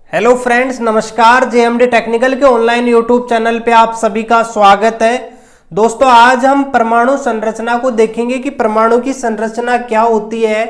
Hello friends, नमस्कार। JMD technical के online YouTube channel पे आप सभी का स्वागत है। दोस्तों, आज हम परमाणु संरचना को देखेंगे कि परमाणु की संरचना क्या होती है,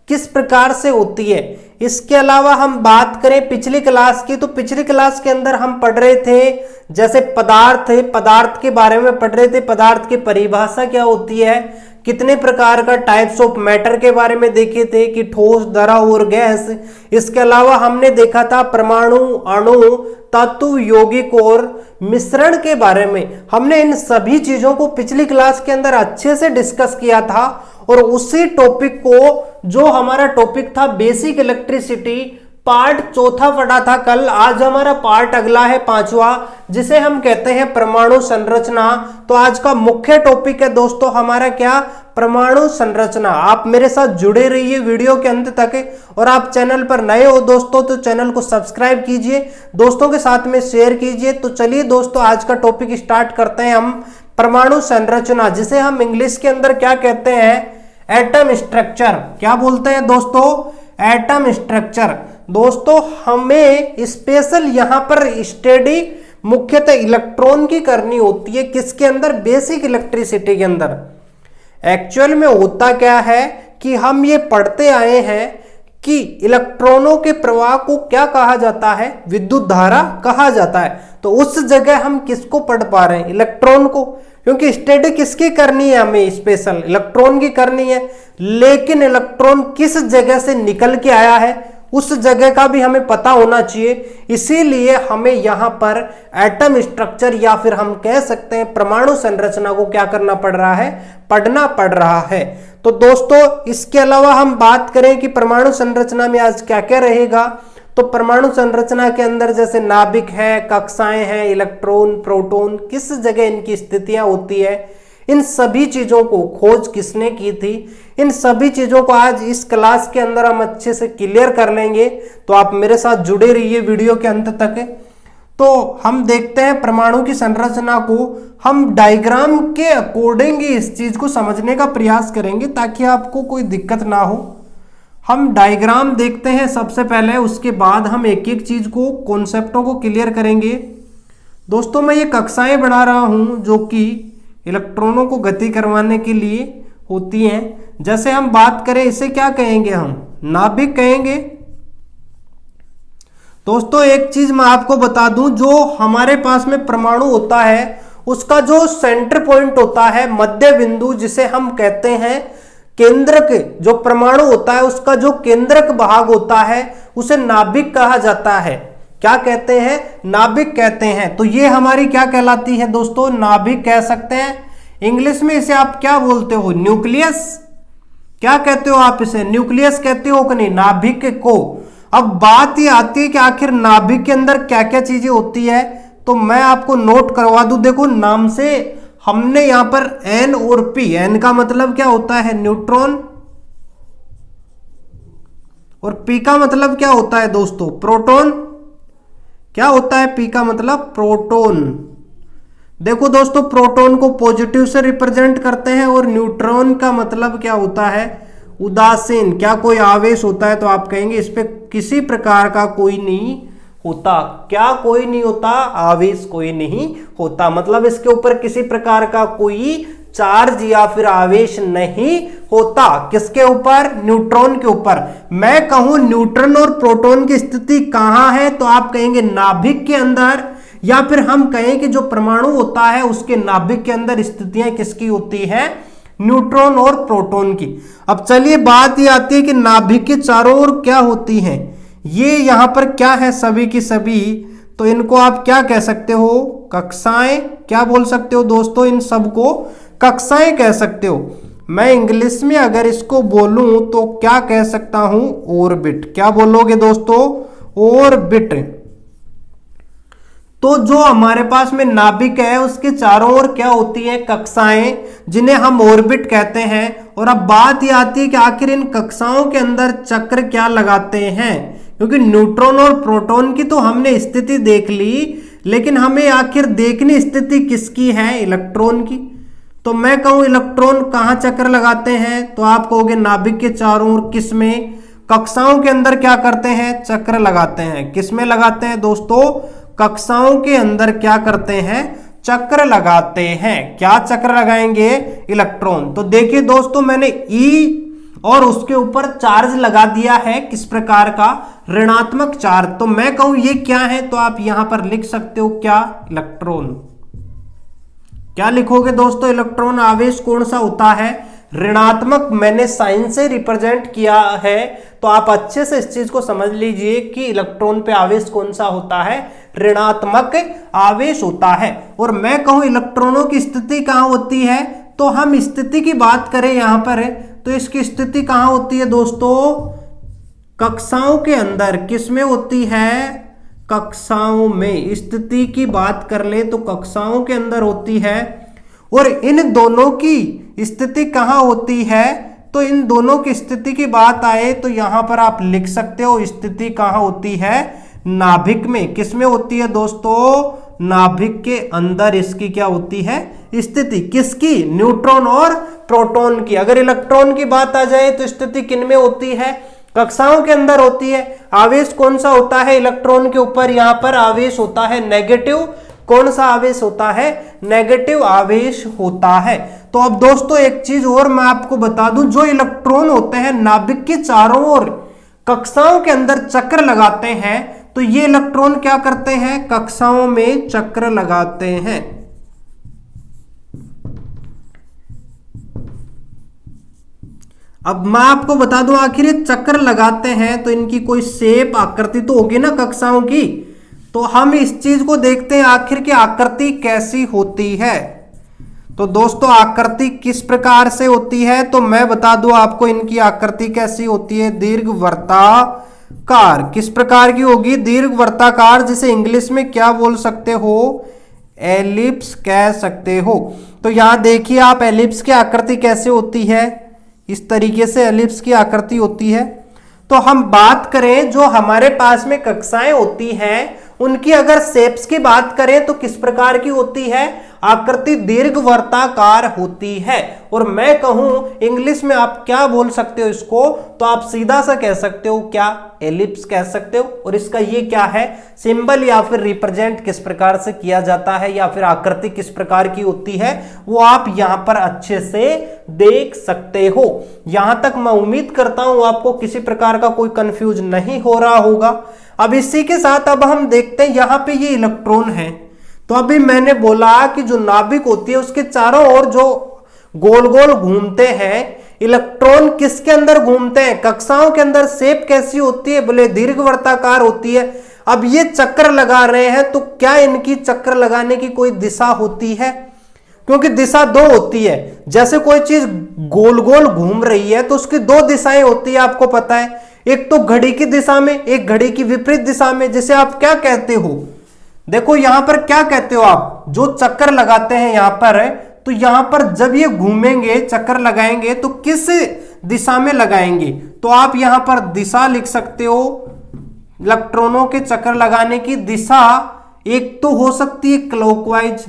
किस प्रकार से होती है। इसके अलावा हम बात करें पिछली क्लास की, तो पिछली क्लास के अंदर हम पढ़ रहे थे जैसे पदार्थ के बारे में पढ़ रहे थे। पदार्थ की परिभाषा क्या होती है, कितने प्रकार का टाइप्स ऑफ मैटर के बारे में देखे थे कि ठोस, द्रव और गैस। इसके अलावा हमने देखा था परमाणु, अणु, तत्व, यौगिक और मिश्रण के बारे में। हमने इन सभी चीजों को पिछली क्लास के अंदर अच्छे से डिस्कस किया था और उसी टॉपिक को, जो हमारा टॉपिक था बेसिक इलेक्ट्रिसिटी, पार्ट चौथा पढ़ा था कल। आज हमारा पार्ट अगला है पांचवा, जिसे हम कहते हैं परमाणु संरचना। तो आज का मुख्य टॉपिक है दोस्तों हमारा क्या, परमाणु संरचना। आप मेरे साथ जुड़े रहिए वीडियो के अंत तक, और आप चैनल पर नए हो दोस्तों तो चैनल को सब्सक्राइब कीजिए, दोस्तों के साथ में शेयर कीजिए। तो चलिए दोस्तों, आज का टॉपिक स्टार्ट करते हैं हम। परमाणु संरचना, जिसे हम इंग्लिश के अंदर क्या कहते हैं, एटम स्ट्रक्चर। क्या बोलते हैं दोस्तों, एटम स्ट्रक्चर। दोस्तों, हमें स्पेशल यहां पर स्टडी मुख्यतः इलेक्ट्रॉन की करनी होती है। किसके अंदर, बेसिक इलेक्ट्रिसिटी के अंदर। एक्चुअल में होता क्या है कि हम ये पढ़ते आए हैं कि इलेक्ट्रॉनों के प्रवाह को क्या कहा जाता है, विद्युत धारा कहा जाता है। तो उस जगह हम किसको पढ़ पा रहे हैं, इलेक्ट्रॉन को, क्योंकि स्टडी किसकी करनी है, हमें स्पेशल इलेक्ट्रॉन की करनी है। लेकिन इलेक्ट्रॉन किस जगह से निकल के आया है, उस जगह का भी हमें पता होना चाहिए। इसीलिए हमें यहां पर एटम स्ट्रक्चर या फिर हम कह सकते हैं परमाणु संरचना को क्या करना पड़ रहा है, पढ़ना पड़ रहा है। तो दोस्तों, इसके अलावा हम बात करें कि परमाणु संरचना में आज क्या क्या रहेगा, तो परमाणु संरचना के अंदर जैसे नाभिक है, कक्षाएं हैं, इलेक्ट्रॉन, प्रोटॉन, किस जगह इनकी स्थितियां होती है, इन सभी चीजों को खोज किसने की थी, इन सभी चीजों को आज इस क्लास के अंदर हम अच्छे से क्लियर कर लेंगे। तो आप मेरे साथ जुड़े रहिए वीडियो के अंत तक। तो हम देखते हैं परमाणु की संरचना को, हम डायग्राम के अकॉर्डिंग इस चीज को समझने का प्रयास करेंगे ताकि आपको कोई दिक्कत ना हो। हम डायग्राम देखते हैं सबसे पहले, उसके बाद हम एक एक चीज को, कॉन्सेप्टों को क्लियर करेंगे। दोस्तों, मैं ये कक्षाएं बना रहा हूं जो कि इलेक्ट्रॉनों को गति करवाने के लिए होती हैं। जैसे हम बात करें, इसे क्या कहेंगे, हम नाभिक कहेंगे। दोस्तों, एक चीज मैं आपको बता दूं, जो हमारे पास में परमाणु होता है उसका जो सेंटर पॉइंट होता है, मध्य बिंदु, जिसे हम कहते हैं केंद्रक, जो परमाणु होता है उसका जो केंद्रक भाग होता है उसे नाभिक कहा जाता है। क्या कहते हैं, नाभिक कहते हैं। तो ये हमारी क्या कहलाती है दोस्तों, नाभिक कह सकते हैं। इंग्लिश में इसे आप क्या बोलते हो, न्यूक्लियस। क्या कहते हो आप इसे, न्यूक्लियस कहते हो कि नहीं, नाभिक को। अब बात ये आती है कि आखिर नाभिक के अंदर क्या क्या चीजें होती है, तो मैं आपको नोट करवा दूं। देखो, नाम से हमने यहां पर एन और पी, एन का मतलब क्या होता है, न्यूट्रॉन, और पी का मतलब क्या होता है दोस्तों, प्रोटॉन। क्या होता है पी का मतलब, प्रोटॉन। देखो दोस्तों, प्रोटॉन को पॉजिटिव से रिप्रेजेंट करते हैं और न्यूट्रॉन का मतलब क्या होता है, उदासीन। क्या कोई आवेश होता है तो आप कहेंगे इस पे किसी प्रकार का कोई नहीं होता। क्या कोई नहीं होता, आवेश कोई नहीं होता, मतलब इसके ऊपर किसी प्रकार का कोई चार्ज या फिर आवेश नहीं होता। किसके ऊपर, न्यूट्रॉन के ऊपर। मैं कहूं न्यूट्रॉन और प्रोटॉन की स्थिति कहां है, तो आप कहेंगे नाभिक के अंदर, या फिर हम कहें कि जो परमाणु होता है उसके नाभिक के अंदर स्थितियां किसकी होती है, न्यूट्रॉन और प्रोटॉन की। अब चलिए बात ये आती है कि नाभिक के चारों ओर क्या होती हैं। ये यहां पर क्या है, सभी की सभी, तो इनको आप क्या कह सकते हो, कक्षाएं। क्या बोल सकते हो दोस्तों, इन सबको कक्षाएं कह सकते हो। मैं इंग्लिश में अगर इसको बोलूं तो क्या कह सकता हूं, ऑर्बिट। क्या बोलोगे दोस्तों, ऑर्बिट। तो जो हमारे पास में नाभिक है उसके चारों ओर क्या होती है, कक्षाएं, जिन्हें हम ऑर्बिट कहते हैं। और अब बात ये आती है कि आखिर इन कक्षाओं के अंदर चक्र क्या लगाते हैं, क्योंकि न्यूट्रॉन और प्रोटॉन की तो हमने स्थिति देख ली, लेकिन हमें आखिर देखनी स्थिति किसकी है, इलेक्ट्रॉन की। तो मैं कहूं इलेक्ट्रॉन कहां चक्कर लगाते हैं, तो आप कहोगे नाभिक के चारों ओर, किस में, कक्षाओं के अंदर क्या करते हैं, चक्र लगाते हैं। किसमें लगाते हैं दोस्तों, कक्षाओं के अंदर क्या करते हैं, चक्र लगाते हैं। क्या चक्र लगाएंगे, इलेक्ट्रॉन। तो देखिए दोस्तों, मैंने ई और उसके ऊपर चार्ज लगा दिया है, किस प्रकार का, ऋणात्मक चार्ज। तो मैं कहूं ये क्या है, तो आप यहां पर लिख सकते हो क्या, इलेक्ट्रॉन। क्या लिखोगे दोस्तों, इलेक्ट्रॉन आवेश कौन सा होता है, ऋणात्मक। मैंने साइन से रिप्रेजेंट किया है, तो आप अच्छे से इस चीज को समझ लीजिए कि इलेक्ट्रॉन पे आवेश कौन सा होता है, ऋणात्मक आवेश होता है। और मैं कहूं इलेक्ट्रॉनों की स्थिति कहां होती है, तो हम स्थिति की बात करें यहां पर, तो इसकी स्थिति कहां होती है दोस्तों, कक्षाओं के अंदर। किसमें होती है, कक्षाओं में। स्थिति की बात कर ले तो कक्षाओं के अंदर होती है। और इन दोनों की स्थिति कहां होती है, तो इन दोनों की स्थिति की बात आए तो यहां पर आप लिख सकते हो स्थिति कहां होती है, नाभिक में। किसमें होती है दोस्तों, नाभिक के अंदर इसकी क्या होती है स्थिति। किसकी, न्यूट्रॉन और प्रोटॉन की। अगर इलेक्ट्रॉन की बात आ जाए तो स्थिति किन में होती है, कक्षाओं के अंदर होती है। आवेश कौन सा होता है इलेक्ट्रॉन के ऊपर, यहां पर आवेश होता है नेगेटिव। कौन सा आवेश होता है, नेगेटिव आवेश होता है। तो अब दोस्तों एक चीज और मैं आपको बता दूं, जो इलेक्ट्रॉन होते हैं नाभिक के चारों ओर कक्षाओं के अंदर चक्र लगाते हैं, तो ये इलेक्ट्रॉन क्या करते हैं, कक्षाओं में चक्र लगाते हैं। अब मैं आपको बता दूं, आखिर ये चक्र लगाते हैं तो इनकी कोई शेप, आकृति तो होगी ना कक्षाओं की। तो हम इस चीज को देखते हैं आखिर की आकृति कैसी होती है। तो दोस्तों आकृति किस प्रकार से होती है, तो मैं बता दूं आपको इनकी आकृति कैसी होती है, दीर्घवृत्ताकार। किस प्रकार की होगी, दीर्घवृत्ताकार, जिसे इंग्लिश में क्या बोल सकते हो, एलिप्स कह सकते हो। तो यहां देखिए आप, एलिप्स की आकृति कैसे होती है, इस तरीके से एलिप्स की आकृति होती है। तो हम बात करें जो हमारे पास में कक्षाएं होती हैं, उनकी अगर शेप्स की बात करें तो किस प्रकार की होती है, आकृति दीर्घवृत्ताकार होती है। और मैं कहूं इंग्लिश में आप क्या बोल सकते हो इसको, तो आप सीधा सा कह सकते हो क्या, एलिप्स कह सकते हो। और इसका ये क्या है, सिंबल या फिर रिप्रेजेंट किस प्रकार से किया जाता है, या फिर आकृति किस प्रकार की होती है, वो आप यहां पर अच्छे से देख सकते हो। यहां तक मैं उम्मीद करता हूं आपको किसी प्रकार का कोई कंफ्यूज नहीं हो रहा होगा। अब इसी के साथ अब हम देखते हैं, यहां पे ये इलेक्ट्रॉन है। तो अभी मैंने बोला कि जो नाभिक होती है उसके चारों ओर जो गोल गोल घूमते हैं इलेक्ट्रॉन, किसके अंदर घूमते हैं, कक्षाओं के अंदर। शेप कैसी होती है, बोले दीर्घवृत्ताकार होती है। अब ये चक्र लगा रहे हैं, तो क्या इनकी चक्र लगाने की कोई दिशा होती है, क्योंकि दिशा दो होती है। जैसे कोई चीज गोल गोल घूम रही है तो उसकी दो दिशाएं होती है, आपको पता है, एक तो घड़ी की दिशा में, एक घड़ी की विपरीत दिशा में। जिसे आप क्या कहते हो, देखो यहां पर क्या कहते हो आप, जो चक्कर लगाते हैं यहां पर, तो यहां पर जब ये घूमेंगे, चक्कर लगाएंगे, तो किस दिशा में लगाएंगे, तो आप यहां पर दिशा लिख सकते हो। इलेक्ट्रॉनों के चक्कर लगाने की दिशा एक तो हो सकती है क्लॉकवाइज।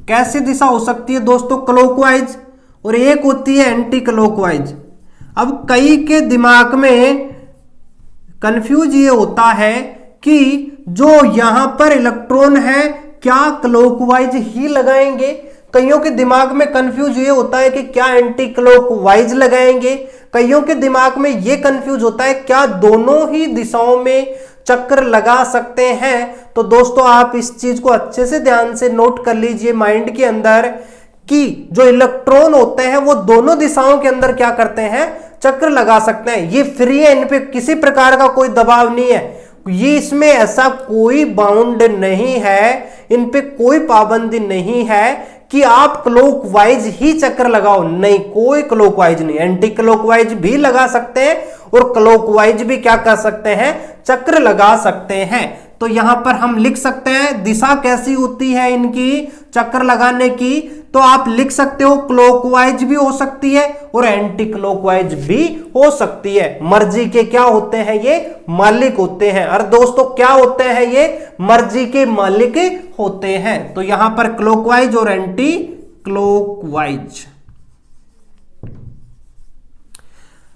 कैसी दिशा हो सकती है दोस्तों, क्लॉकवाइज, और एक होती है एंटी क्लॉकवाइज। अब कई के दिमाग में कंफ्यूज ये होता है कि जो यहां पर इलेक्ट्रॉन है क्या क्लॉकवाइज ही लगाएंगे। कईयों के दिमाग में कंफ्यूज ये होता है कि क्या एंटी क्लॉकवाइज लगाएंगे। कईयों के दिमाग में ये कंफ्यूज होता है क्या दोनों ही दिशाओं में चक्र लगा सकते हैं। तो दोस्तों आप इस चीज को अच्छे से ध्यान से नोट कर लीजिए माइंड के अंदर कि जो इलेक्ट्रॉन होते हैं वो दोनों दिशाओं के अंदर क्या करते हैं, चक्र लगा सकते हैं। ये फ्री है, इन पे किसी प्रकार का कोई दबाव नहीं है, ये इसमें ऐसा कोई बाउंड नहीं है, इन पे कोई पाबंदी नहीं है कि आप क्लॉकवाइज ही चक्र लगाओ। नहीं, कोई क्लॉकवाइज नहीं, एंटी क्लॉकवाइज भी लगा सकते हैं और क्लॉकवाइज भी क्या कर सकते हैं, चक्र लगा सकते हैं। तो यहां पर हम लिख सकते हैं दिशा कैसी होती है इनकी चक्र लगाने की, तो आप लिख सकते हो क्लॉकवाइज भी हो सकती है और एंटी क्लॉकवाइज भी हो सकती है। मर्जी के क्या होते हैं, ये मालिक होते हैं। और दोस्तों क्या होते हैं, ये मर्जी के मालिक होते हैं। तो यहां पर क्लॉकवाइज और एंटी क्लॉकवाइज।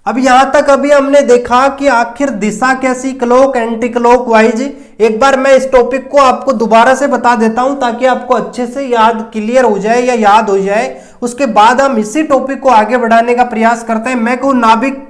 अब यहां तक अभी हमने देखा कि आखिर दिशा कैसी, क्लॉक, एंटी क्लॉक वाइज। एक बार मैं इस टॉपिक को आपको दोबारा से बता देता हूं ताकि आपको अच्छे से याद क्लियर हो जाए या याद हो जाए। उसके बाद हम इसी टॉपिक को आगे बढ़ाने का प्रयास करते हैं। मैं कहूं नाभिक,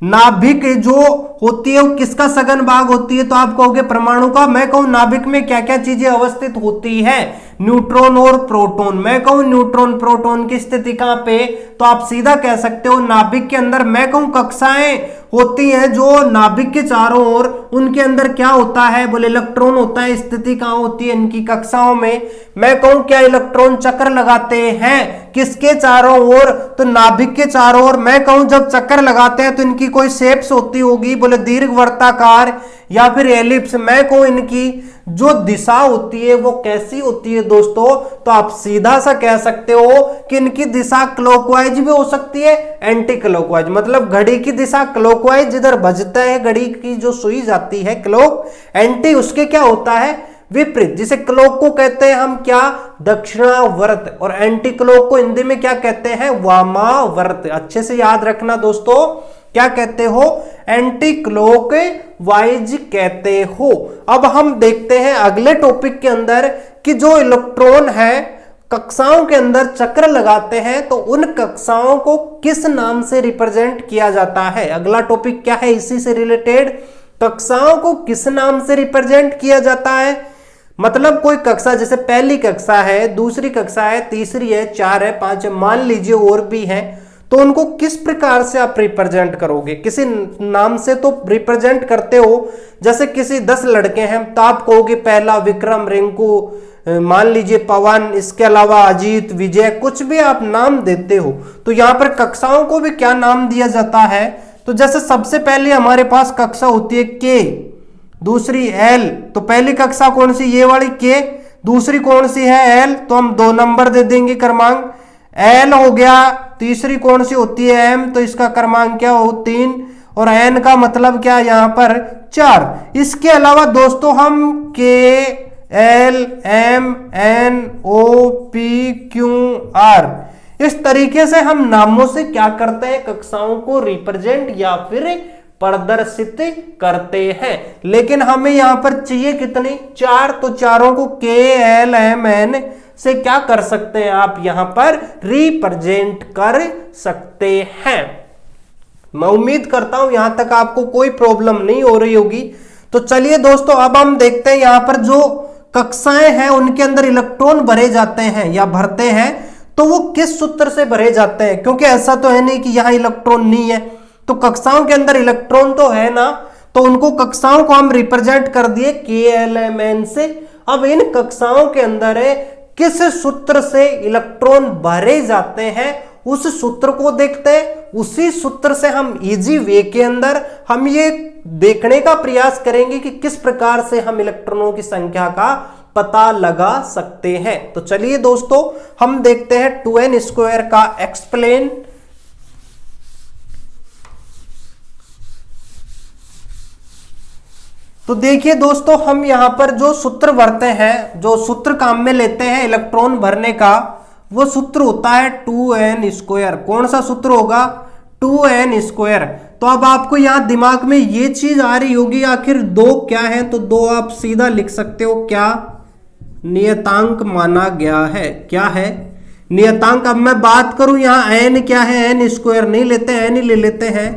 नाभिक जो होती है वो किसका सघन भाग होती है, तो आप कहोगे परमाणु का। मैं कहूं नाभिक में क्या क्या चीजें अवस्थित होती है, न्यूट्रॉन और प्रोटॉन। मैं कहूं न्यूट्रॉन प्रोटॉन की स्थिति कहां पे, तो आप सीधा कह सकते हो नाभिक के अंदर। मैं कहूं कक्षाएं होती हैं जो नाभिक के चारों ओर, उनके अंदर क्या होता है, बोले इलेक्ट्रॉन होता है। स्थिति कहां होती है इनकी कक्षाओं में। मैं कहूं क्या इलेक्ट्रॉन चक्कर लगाते हैं किसके चारों ओर, तो नाभिक के चारों ओर। मैं कहूं जब चक्कर लगाते हैं तो इनकी कोई शेप्स होती होगी, बोले दीर्घवृत्ताकार या फिर एलिप्स। मैं कहूं इनकी जो दिशा होती है वो कैसी होती है दोस्तों, तो आप सीधा सा कह सकते हो कि इनकी दिशा क्लॉकवाइज भी हो सकती है, एंटी क्लॉकवाइज। मतलब घड़ी की दिशा क्लॉकवाइज, जिधर बजता है घड़ी की जो सुई जाती है क्लॉक, एंटी उसके क्या होता है, विपरीत। जिसे क्लॉक को कहते हैं हम क्या, दक्षिणावर्त, और एंटी क्लॉक को हिंदी में क्या कहते हैं, वामावर्त। अच्छे से याद रखना दोस्तों, क्या कहते हो, एंटी क्लॉक वाइज कहते हो। अब हम देखते हैं अगले टॉपिक के अंदर कि जो इलेक्ट्रॉन है कक्षाओं के अंदर चक्र लगाते हैं तो उन कक्षाओं को किस नाम से रिप्रेजेंट किया जाता है। अगला टॉपिक क्या है इसी से रिलेटेड, कक्षाओं को किस नाम से रिप्रेजेंट किया जाता है। मतलब कोई कक्षा, जैसे पहली कक्षा है, दूसरी कक्षा है, तीसरी है, 4 है, 5 है, मान लीजिए और भी है, तो उनको किस प्रकार से आप रिप्रेजेंट करोगे, किसी नाम से तो रिप्रेजेंट करते हो। जैसे किसी 10 लड़के हैं तो आप कहोगे पहला विक्रम, रिंकू, मान लीजिए पवन, इसके अलावा अजीत, विजय, कुछ भी आप नाम देते हो। तो यहां पर कक्षाओं को भी क्या नाम दिया जाता है, तो जैसे सबसे पहले हमारे पास कक्षा होती है के, दूसरी एल। तो पहली कक्षा कौन सी, ये वाली के, दूसरी कौन सी है एल, तो हम 2 नंबर दे देंगे क्रमांक, एल हो गया। तीसरी कौन सी होती है एम, तो इसका क्रमांक क्या हो 3, और एन का मतलब क्या यहां पर 4। इसके अलावा दोस्तों हम K, L, M, N, O, P, Q, R, इस तरीके से हम नामों से क्या करते हैं, कक्षाओं को रिप्रेजेंट या फिर प्रदर्शित करते हैं। लेकिन हमें यहां पर चाहिए कितनी, 4, तो चारों को के, एल, एम, एन से क्या कर सकते हैं आप यहां पर रिप्रेजेंट कर सकते हैं। मैं उम्मीद करता हूं यहां तक आपको कोई प्रॉब्लम नहीं हो रही होगी। तो चलिए दोस्तों अब हम देखते हैं यहां पर जो कक्षाएं हैं उनके अंदर इलेक्ट्रॉन भरे जाते हैं या भरते हैं तो वो किस सूत्र से भरे जाते हैं, क्योंकि ऐसा तो है नहीं कि यहां इलेक्ट्रॉन नहीं है, तो कक्षाओं के अंदर इलेक्ट्रॉन तो है ना, तो उनको कक्षाओं को हम रिप्रेजेंट कर दिए के, एल, एम, एन से। अब इन कक्षाओं के अंदर किस सूत्र से इलेक्ट्रॉन भरे जाते हैं उस सूत्र को देखते हैं। उसी सूत्र से हम इजी वे के अंदर हम ये देखने का प्रयास करेंगे कि किस प्रकार से हम इलेक्ट्रॉनों की संख्या का पता लगा सकते हैं। तो चलिए दोस्तों हम देखते हैं 2n² का एक्सप्लेन। तो देखिए दोस्तों हम यहां पर जो सूत्र भरते हैं, जो सूत्र काम में लेते हैं इलेक्ट्रॉन भरने का, वो सूत्र होता है 2n²। कौन सा सूत्र होगा, 2n²। तो अब आपको यहां दिमाग में ये चीज आ रही होगी आखिर 2 क्या है, तो 2 आप सीधा लिख सकते हो क्या, नियतांक माना गया है। क्या है, नियतांक। अब मैं बात करूं यहां n क्या है, n² नहीं लेते, n ही ले लेते हैं।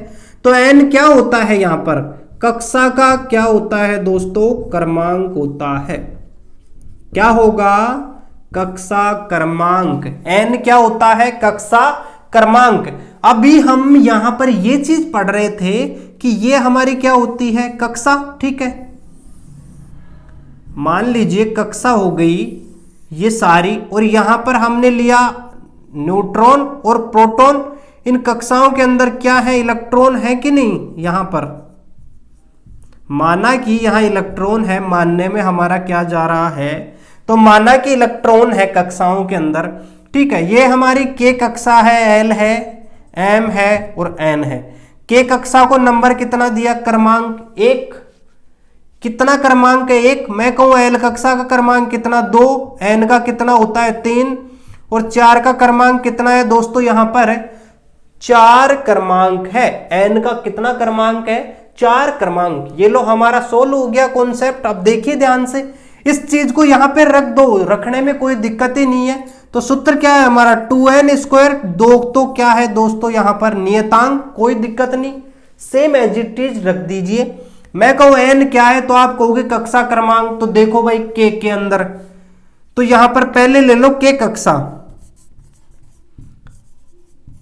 तो n क्या होता है यहां पर, कक्षा का क्या होता है दोस्तों, क्रमांक होता है। क्या होगा, कक्षा क्रमांक। n क्या होता है, कक्षा क्रमांक। अभी हम यहां पर ये चीज पढ़ रहे थे कि ये हमारी क्या होती है, कक्षा। ठीक है, मान लीजिए कक्षा हो गई ये सारी, और यहां पर हमने लिया न्यूट्रॉन और प्रोटॉन। इन कक्षाओं के अंदर क्या है, इलेक्ट्रॉन है कि नहीं, यहां पर माना कि यहां इलेक्ट्रॉन है, मानने में हमारा क्या जा रहा है, तो माना कि इलेक्ट्रॉन है कक्षाओं के अंदर। ठीक है, ये हमारी के कक्षा है, एल है, एम है और एन है। के कक्षा को नंबर कितना दिया, क्रमांक 1। कितना क्रमांक है, 1। मैं कहूं एल कक्षा का क्रमांक कितना, 2। एन का कितना होता है, 3। और 4 का क्रमांक कितना है दोस्तों, यहां पर 4 क्रमांक है। n का कितना क्रमांक है? 4 क्रमांक। ये लो हमारा सोल्व हो गया कॉन्सेप्ट। अब देखिए ध्यान से, इस चीज को यहां पे रख दो, रखने में कोई दिक्कत ही नहीं है। तो सूत्र क्या है हमारा? 2n²। 2 तो क्या है दोस्तों यहां पर? नियतांक, कोई दिक्कत नहीं, सेम एज इट इज रख दीजिए। मैं कहूं n क्या है तो आप कहोगे कक्षा क्रमांक। तो देखो भाई k के अंदर, तो यहां पर पहले ले लो k कक्षा।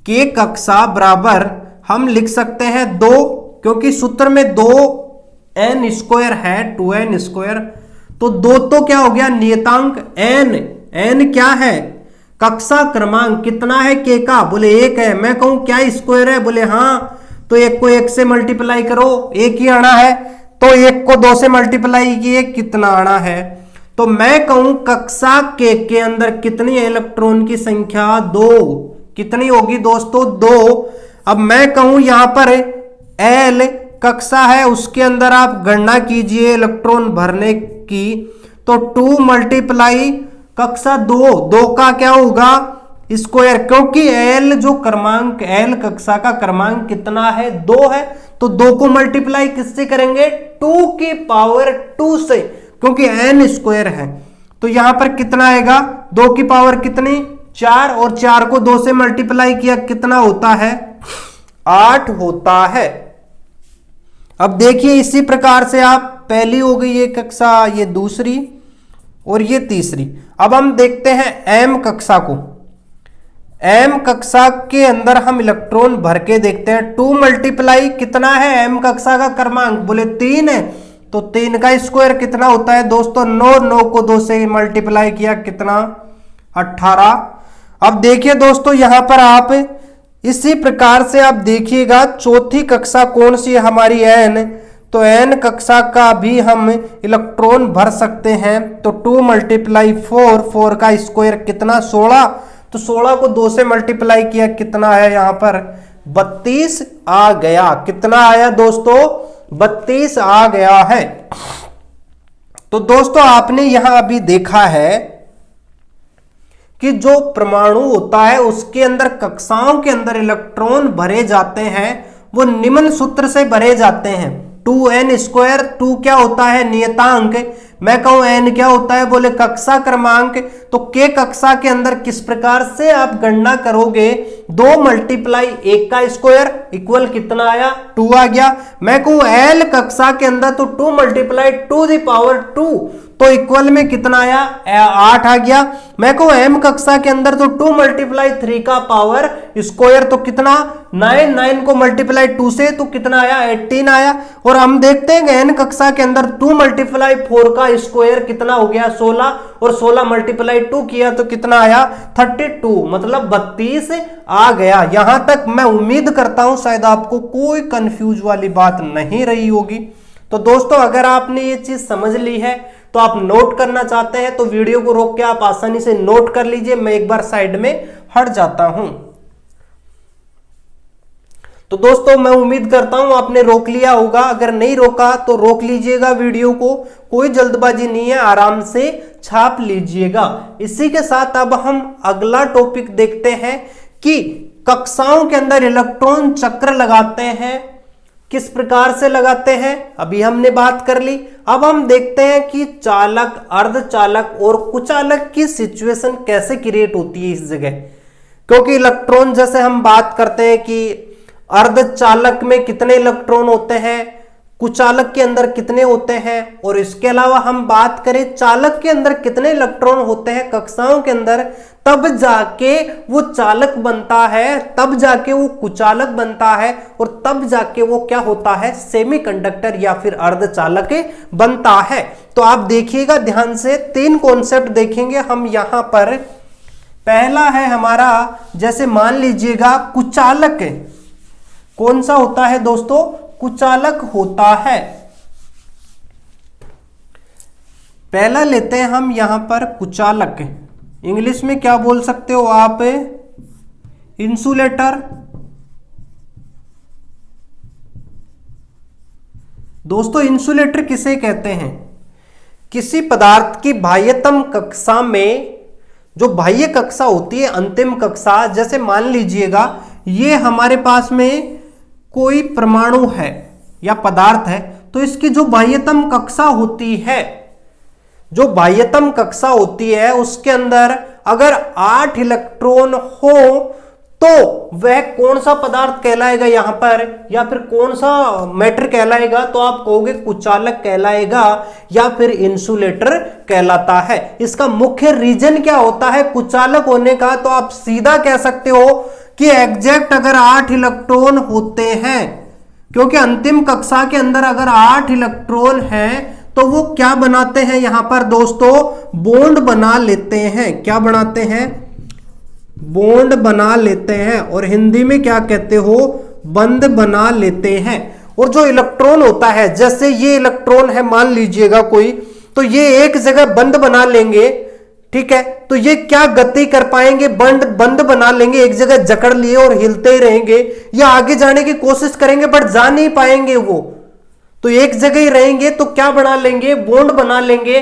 k कक्षा बराबर हम लिख सकते हैं 2, क्योंकि सूत्र में 2n² है, 2n²। तो 2 तो क्या हो गया? नियतांक n क्या है? कक्षा क्रमांक कितना है k का? बोले 1 है। मैं कहूं क्या स्क्वायर है? बोले हाँ। तो 1 को 1 से मल्टीप्लाई करो, 1 ही आना है। तो 1 को 2 से मल्टीप्लाई किए, कितना आना है? तो मैं कहूं कक्षा k के अंदर कितनी इलेक्ट्रॉन की संख्या? 2। कितनी होगी दोस्तों? 2। अब मैं कहूं यहां पर L कक्षा है, उसके अंदर आप गणना कीजिए इलेक्ट्रॉन भरने की। तो 2 मल्टीप्लाई कक्षा 2 का क्या होगा? स्क्वायर, क्योंकि L जो क्रमांक, L कक्षा का क्रमांक कितना है? 2 है। तो 2 को मल्टीप्लाई किससे करेंगे? 2 की पावर 2 से, क्योंकि n² है। तो यहां पर कितना आएगा? 2 की पावर कितनी? 4। और 4 को 2 से मल्टीप्लाई किया, कितना होता है? 8 होता है। अब देखिए इसी प्रकार से आप, पहली हो गई ये कक्षा, ये दूसरी और ये तीसरी। अब हम देखते हैं m कक्षा को। m कक्षा के अंदर हम इलेक्ट्रॉन भर के देखते हैं। 2 मल्टीप्लाई कितना है m कक्षा का क्रमांक? बोले 3 है। तो 3 का स्क्वायर कितना होता है दोस्तों? 9। 9 को 2 से मल्टीप्लाई किया, कितना? 18। अब देखिए दोस्तों यहां पर आप इसी प्रकार से आप देखिएगा चौथी कक्षा कौन सी है हमारी? n। तो n कक्षा का भी हम इलेक्ट्रॉन भर सकते हैं। तो 2 मल्टीप्लाई 4, 4 का स्क्वायर कितना? 16। तो 16 को 2 से मल्टीप्लाई किया, कितना है यहां पर? 32 आ गया। कितना आया दोस्तों? 32 आ गया है। तो दोस्तों आपने यहां अभी देखा है कि जो परमाणु होता है उसके अंदर कक्षाओं के अंदर इलेक्ट्रॉन भरे जाते हैं, वो निम्न सूत्र से भरे जाते हैं। 2n²। 2 क्या होता है? नियतांक। मैं कहूं n क्या होता है? बोले कक्षा क्रमांक। तो k कक्षा के अंदर किस प्रकार से आप गणना करोगे? 2 मल्टीप्लाई 1 का स्क्वायर इक्वल कितना आया? 2 आ गया। मैं कहूं l कक्षा के अंदर तो 2 मल्टीप्लाई 2 दी पावर 2, तो इक्वल में कितना आया? 8 आ गया। मैं कहूं m कक्षा के अंदर तो 2 मल्टीप्लाई 3 का पावर स्क्वायर, तो कितना? 9। 9 को मल्टीप्लाई 2 से, तो कितना आया? 18 आया। और हम देखते हैं n कक्षा के अंदर 2 मल्टीप्लाई 4 का स्क्वायर कितना हो गया? 16। और 16 मल्टीप्लाई 2 किया तो कितना आया? 32, मतलब 32 आ गया। यहां तक मैं उम्मीद करता हूं शायद आपको कोई कंफ्यूज वाली बात नहीं रही होगी। तो दोस्तों अगर आपने ये चीज समझ ली है तो आप नोट करना चाहते हैं तो वीडियो को रोक के आप आसानी से नोट कर लीजिए। मैं एक बार साइड में हट जाता हूं। तो दोस्तों मैं उम्मीद करता हूं आपने रोक लिया होगा। अगर नहीं रोका तो रोक लीजिएगा वीडियो को, कोई जल्दबाजी नहीं है, आराम से छाप लीजिएगा। इसी के साथ अब हम अगला टॉपिक देखते हैं कि कक्षाओं के अंदर इलेक्ट्रॉन चक्र लगाते हैं, किस प्रकार से लगाते हैं अभी हमने बात कर ली। अब हम देखते हैं कि चालक, अर्धचालक और कुचालक की सिचुएशन कैसे क्रिएट होती है इस जगह। क्योंकि इलेक्ट्रॉन जैसे हम बात करते हैं कि अर्धचालक में कितने इलेक्ट्रॉन होते हैं, कुचालक के अंदर कितने होते हैं, और इसके अलावा हम बात करें चालक के अंदर कितने इलेक्ट्रॉन होते हैं कक्षाओं के अंदर, तब जाके वो चालक बनता है, तब जाके वो कुचालक बनता है, और तब जाके वो क्या होता है? सेमीकंडक्टर या फिर अर्धचालक बनता है। तो आप देखिएगा ध्यान से, 3 कॉन्सेप्ट देखेंगे हम यहां पर। पहला है हमारा, जैसे मान लीजिएगा कुचालक कौन सा होता है दोस्तों? कुचालक होता है। पहला लेते हैं हम यहां पर कुचालक, इंग्लिश में क्या बोल सकते हो आप? इंसुलेटर। दोस्तों इंसुलेटर किसे कहते हैं? किसी पदार्थ की बाह्यतम कक्षा में, जो बाह्य कक्षा होती है, अंतिम कक्षा, जैसे मान लीजिएगा ये हमारे पास में कोई परमाणु है या पदार्थ है, तो इसकी जो बाह्यतम कक्षा होती है, जो बाह्यतम कक्षा होती है उसके अंदर अगर 8 इलेक्ट्रॉन हो तो वह कौन सा पदार्थ कहलाएगा यहां पर, या फिर कौन सा मैटर कहलाएगा, तो आप कहोगे कुचालक कहलाएगा या फिर इंसुलेटर कहलाता है। इसका मुख्य रीजन क्या होता है कुचालक होने का, तो आप सीधा कह सकते हो कि एग्जैक्ट अगर 8 इलेक्ट्रॉन होते हैं, क्योंकि अंतिम कक्षा के अंदर अगर 8 इलेक्ट्रॉन हैं तो वो क्या बनाते हैं यहां पर दोस्तों, बॉन्ड बना लेते हैं। क्या बनाते हैं, बॉन्ड बना लेते हैं, और हिंदी में क्या कहते हो, बंध बना लेते हैं। और जो इलेक्ट्रॉन होता है, जैसे ये इलेक्ट्रॉन है मान लीजिएगा कोई, तो ये एक जगह बंध बना लेंगे, ठीक है, तो ये क्या गति कर पाएंगे, बंध बना लेंगे, एक जगह जकड़ लिए और हिलते ही रहेंगे, या आगे जाने की कोशिश करेंगे बट जा नहीं पाएंगे, वो तो एक जगह ही रहेंगे, तो क्या बना लेंगे, बॉन्ड बना लेंगे।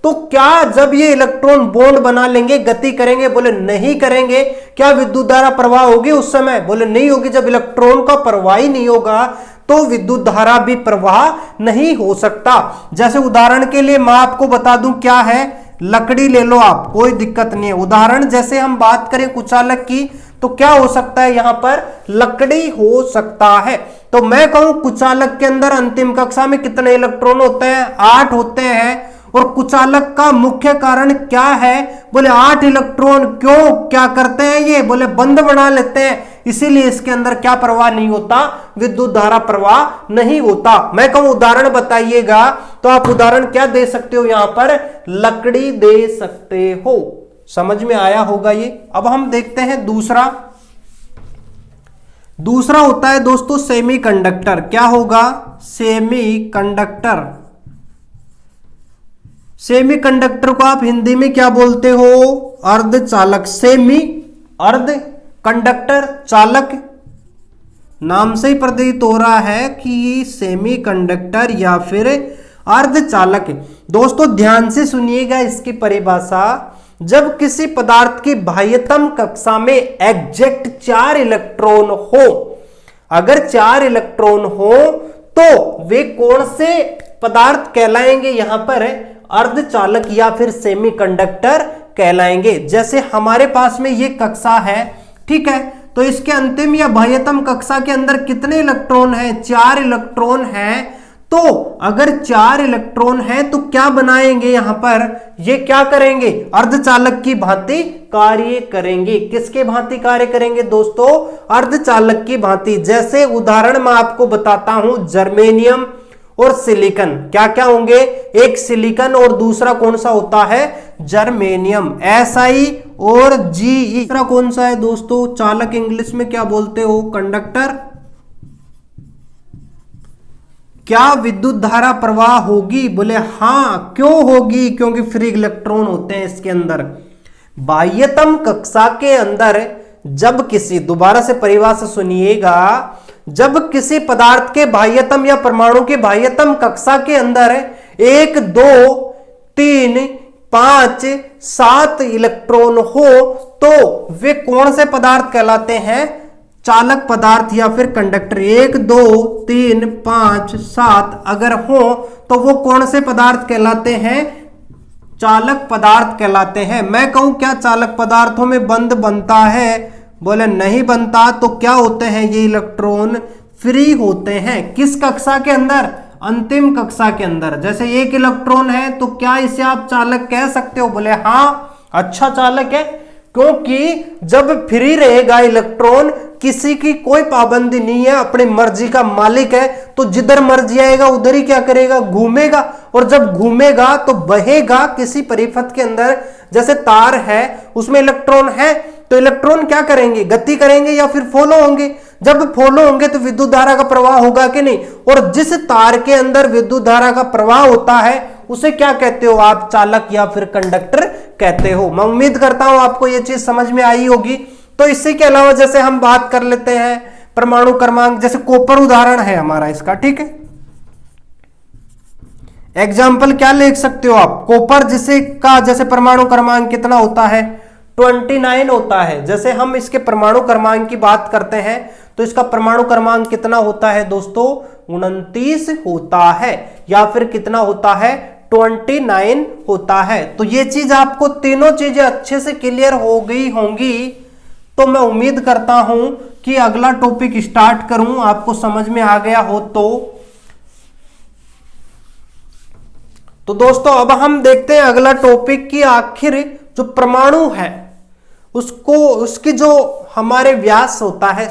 तो क्या जब ये इलेक्ट्रॉन बॉन्ड बना लेंगे गति करेंगे, बोले नहीं करेंगे। क्या विद्युत धारा प्रवाह होगी उस समय, बोले नहीं होगी। जब इलेक्ट्रॉन का प्रवाह ही नहीं होगा तो विद्युत धारा भी प्रवाह नहीं हो सकता। जैसे उदाहरण के लिए मैं आपको बता दूं क्या है, लकड़ी ले लो आप, कोई दिक्कत नहीं है। उदाहरण जैसे हम बात करें कुचालक की, तो क्या हो सकता है यहां पर, लकड़ी हो सकता है। तो मैं कहूं कुचालक के अंदर अंतिम कक्षा में कितने इलेक्ट्रॉन होते हैं, 8 होते हैं। और कुचालक का मुख्य कारण क्या है, बोले 8 इलेक्ट्रॉन। क्यों, क्या करते हैं ये, बोले बंध बना लेते हैं, इसीलिए इसके अंदर क्या प्रवाह नहीं होता, विद्युत धारा प्रवाह नहीं होता। मैं कहूं उदाहरण बताइएगा, तो आप उदाहरण क्या दे सकते हो यहां पर, लकड़ी दे सकते हो। समझ में आया होगा ये। अब हम देखते हैं दूसरा होता है दोस्तों सेमीकंडक्टर। क्या होगा, सेमीकंडक्टर। सेमीकंडक्टर को आप हिंदी में क्या बोलते हो, अर्धचालक। सेमी, अर्ध, कंडक्टर, चालक, नाम से ही प्रतीत हो रहा है कि सेमीकंडक्टर या फिर अर्धचालक। दोस्तों ध्यान से सुनिएगा इसकी परिभाषा। जब किसी पदार्थ की बाह्यतम कक्षा में एग्जैक्ट 4 इलेक्ट्रॉन हो, अगर 4 इलेक्ट्रॉन हो तो वे कौन से पदार्थ कहलाएंगे यहां पर, अर्धचालक या फिर सेमीकंडक्टर कहलाएंगे। जैसे हमारे पास में ये कक्षा है, ठीक है, तो इसके अंतिम या बाह्यतम कक्षा के अंदर कितने इलेक्ट्रॉन हैं, 4 इलेक्ट्रॉन हैं। तो अगर 4 इलेक्ट्रॉन हैं तो क्या बनाएंगे यहां पर, ये क्या करेंगे, अर्धचालक की भांति कार्य करेंगे। किसके भांति कार्य करेंगे दोस्तों, अर्धचालक की भांति। जैसे उदाहरण मैं आपको बताता हूं, जर्मेनियम और सिलिकॉन। क्या क्या होंगे, एक सिलिकॉन और दूसरा कौन सा होता है, जर्मेनियम। Si और Ge। दूसरा कौन सा है दोस्तों, चालक इंग्लिश में क्या बोलते हो, कंडक्टर। क्या विद्युत धारा प्रवाह होगी, बोले हाँ। क्यों होगी, क्योंकि फ्री इलेक्ट्रॉन होते हैं इसके अंदर। बाह्यतम कक्षा के अंदर जब किसी, दोबारा से परिभाषा सुनिएगा, जब किसी पदार्थ के बाह्यतम या परमाणु के बाह्यतम कक्षा के अंदर 1, 2, 3, 5, 7 इलेक्ट्रॉन हो तो वे कौन से पदार्थ कहलाते हैं, चालक पदार्थ या फिर कंडक्टर। 1, 2, 3, 5, 7 अगर हो तो वो कौन से पदार्थ कहलाते हैं, चालक पदार्थ कहलाते हैं। मैं कहूं क्या चालक पदार्थों में बंध बनता है, बोले नहीं बनता। तो क्या होते हैं ये इलेक्ट्रॉन, फ्री होते हैं। किस कक्षा के अंदर, अंतिम कक्षा के अंदर। जैसे 1 इलेक्ट्रॉन है तो क्या इसे आप चालक कह सकते हो, बोले हाँ, अच्छा चालक है। क्योंकि जब फ्री रहेगा इलेक्ट्रॉन, किसी की कोई पाबंदी नहीं है, अपनी मर्जी का मालिक है, तो जिधर मर्जी आएगा उधर ही क्या करेगा, घूमेगा। और जब घूमेगा तो बहेगा किसी परिपथ के अंदर। जैसे तार है उसमें इलेक्ट्रॉन है, तो इलेक्ट्रॉन क्या करेंगे, गति करेंगे या फिर फॉलो होंगे। जब फॉलो होंगे तो विद्युत धारा का प्रवाह होगा कि नहीं। और जिस तार के अंदर विद्युत धारा का प्रवाह होता है उसे क्या कहते हो आप, चालक या फिर कंडक्टर कहते हो। मैं उम्मीद करता हूं आपको यह चीज समझ में आई होगी। तो इससे के अलावा जैसे हम बात कर लेते हैं परमाणु क्रमांक, जैसे कॉपर उदाहरण है हमारा इसका, ठीक है। एग्जाम्पल क्या लिख सकते हो आप, कॉपर जिसे का जैसे परमाणु क्रमांक कितना होता है 29 होता है। जैसे हम इसके परमाणु क्रमांक की बात करते हैं तो इसका परमाणु क्रमांक कितना होता है दोस्तों, 29 होता है, या फिर कितना होता है, 29 होता है। तो ये चीज आपको तीनों चीजें अच्छे से क्लियर हो गई होंगी। तो मैं उम्मीद करता हूं कि अगला टॉपिक स्टार्ट करूं, आपको समझ में आ गया हो तो दोस्तों अब हम देखते हैं अगला टॉपिक की आखिर जो परमाणु है उसकी जो हमारे व्यास होता है,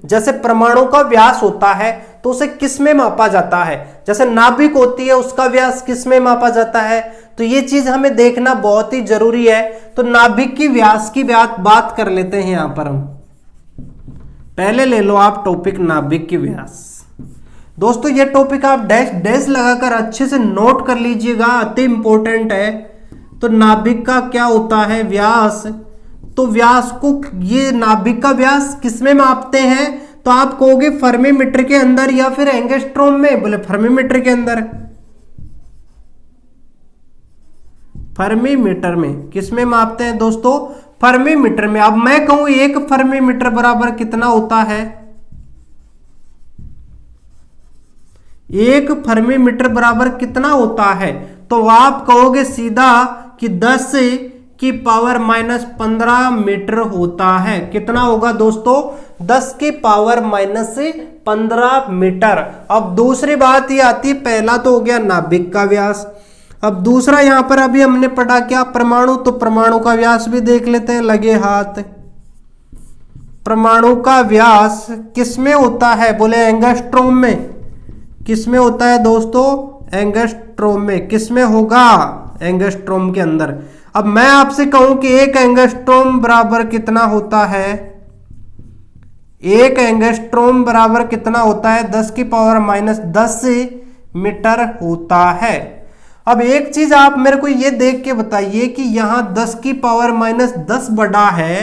जैसे परमाणु का व्यास होता है तो उसे किस में मापा जाता है। जैसे नाभिक होती है उसका व्यास किस में मापा जाता है, तो ये चीज हमें देखना बहुत ही जरूरी है। तो नाभिक की व्यास की बात कर लेते हैं। यहां पर हम पहले ले लो आप टॉपिक नाभिक की व्यास। दोस्तों ये टॉपिक आप डैश लगाकर अच्छे से नोट कर लीजिएगा, अति इंपॉर्टेंट है। तो नाभिक का क्या होता है, व्यास। तो व्यास को, ये नाभिक का व्यास किसमें मापते हैं, तो आप कहोगे फर्मी मीटर के अंदर या फिर एंगस्ट्रोम में। बोले फर्मी मीटर के अंदर, फर्मी मीटर में किसमें मापते हैं दोस्तों, फर्मी मीटर में। अब मैं कहूं 1 फर्मी मीटर बराबर कितना होता है, 1 फर्मी मीटर बराबर कितना होता है, तो आप कहोगे सीधा कि 10 की पावर -15 मीटर होता है। कितना होगा दोस्तों, 10 की पावर -15 मीटर। अब दूसरी बात ये आती है, पहला तो हो गया नाभिक का व्यास। अब दूसरा यहां पर अभी हमने पढ़ा क्या, परमाणु। तो परमाणु का व्यास भी देख लेते हैं, लगे हाथ। परमाणु का व्यास किसमें होता है, बोले एंगस्ट्रोम में। किसमें होता है दोस्तों, एंगस्ट्रोम में। किसमें होगा, एंगस्ट्रोम के अंदर। अब मैं आपसे कहूं कि 1 एंगस्ट्रोम बराबर कितना होता है, 1 एंगस्ट्रोम बराबर कितना होता है, 10 की पावर -10 मीटर होता है। अब एक चीज आप मेरे को ये देख के बताइए कि यहां 10 की पावर -10 बड़ा है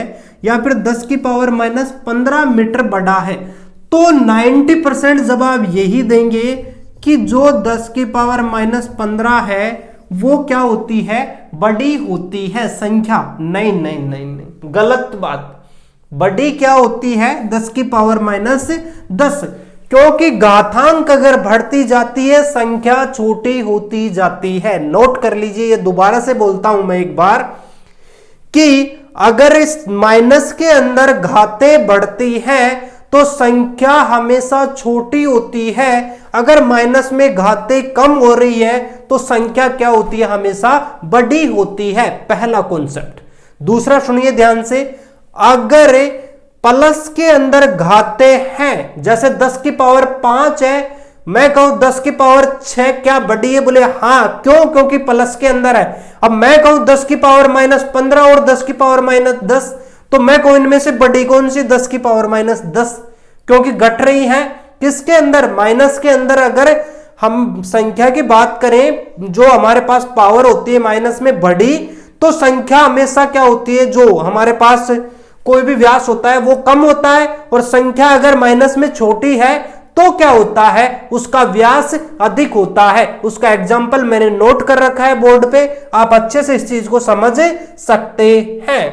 या फिर 10 की पावर -15 मीटर बड़ा है। तो 90% जवाब यही देंगे कि जो 10 की पावर -15 है वो क्या होती है, बड़ी होती है संख्या। नहीं नहीं नहीं नहीं, गलत बात। बड़ी क्या होती है, 10 की पावर -10, क्योंकि घातांक अगर बढ़ती जाती है संख्या छोटी होती जाती है। नोट कर लीजिए, ये दोबारा से बोलता हूं मैं एक बार, कि अगर इस माइनस के अंदर घातें बढ़ती हैं तो संख्या हमेशा छोटी होती है। अगर माइनस में घातें कम हो रही है तो संख्या क्या होती है, हमेशा बड़ी होती है। पहला कॉन्सेप्ट। दूसरा सुनिए ध्यान से, अगर प्लस के अंदर घातें हैं, जैसे 10 की पावर 5 है, मैं कहूं 10 की पावर 6 क्या बड़ी है, बोले हां। क्यों, क्योंकि प्लस के अंदर है। अब मैं कहूं 10 की पावर -15 और 10 की पावर -10, तो मैं कहूं इनमें से बड़ी कौन सी, 10 की पावर -10, क्योंकि घट रही है। किसके अंदर, माइनस के अंदर। अगर हम संख्या की बात करें, जो हमारे पास पावर होती है माइनस में बड़ी, तो संख्या हमेशा क्या होती है, जो हमारे पास कोई भी व्यास होता है वो कम होता है, और संख्या अगर माइनस में छोटी है तो क्या होता है, उसका व्यास अधिक होता है। उसका एग्जाम्पल मैंने नोट कर रखा है बोर्ड पे, आप अच्छे से इस चीज को समझ सकते हैं।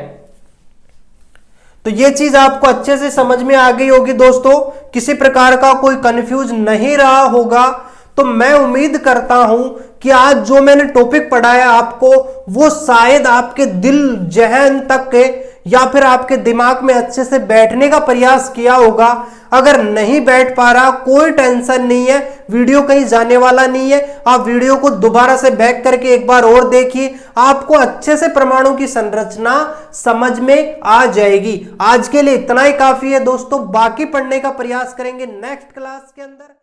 तो ये चीज आपको अच्छे से समझ में आ गई होगी दोस्तों, किसी प्रकार का कोई कंफ्यूज नहीं रहा होगा। तो मैं उम्मीद करता हूं कि आज जो मैंने टॉपिक पढ़ाया आपको, वो शायद आपके दिल जहन तक या फिर आपके दिमाग में अच्छे से बैठने का प्रयास किया होगा। अगर नहीं बैठ पा रहा, कोई टेंशन नहीं है, वीडियो कहीं जाने वाला नहीं है। आप वीडियो को दोबारा से बैक करके एक बार और देखिए, आपको अच्छे से परमाणु की संरचना समझ में आ जाएगी। आज के लिए इतना ही काफी है दोस्तों, बाकी पढ़ने का प्रयास करेंगे नेक्स्ट क्लास के अंदर।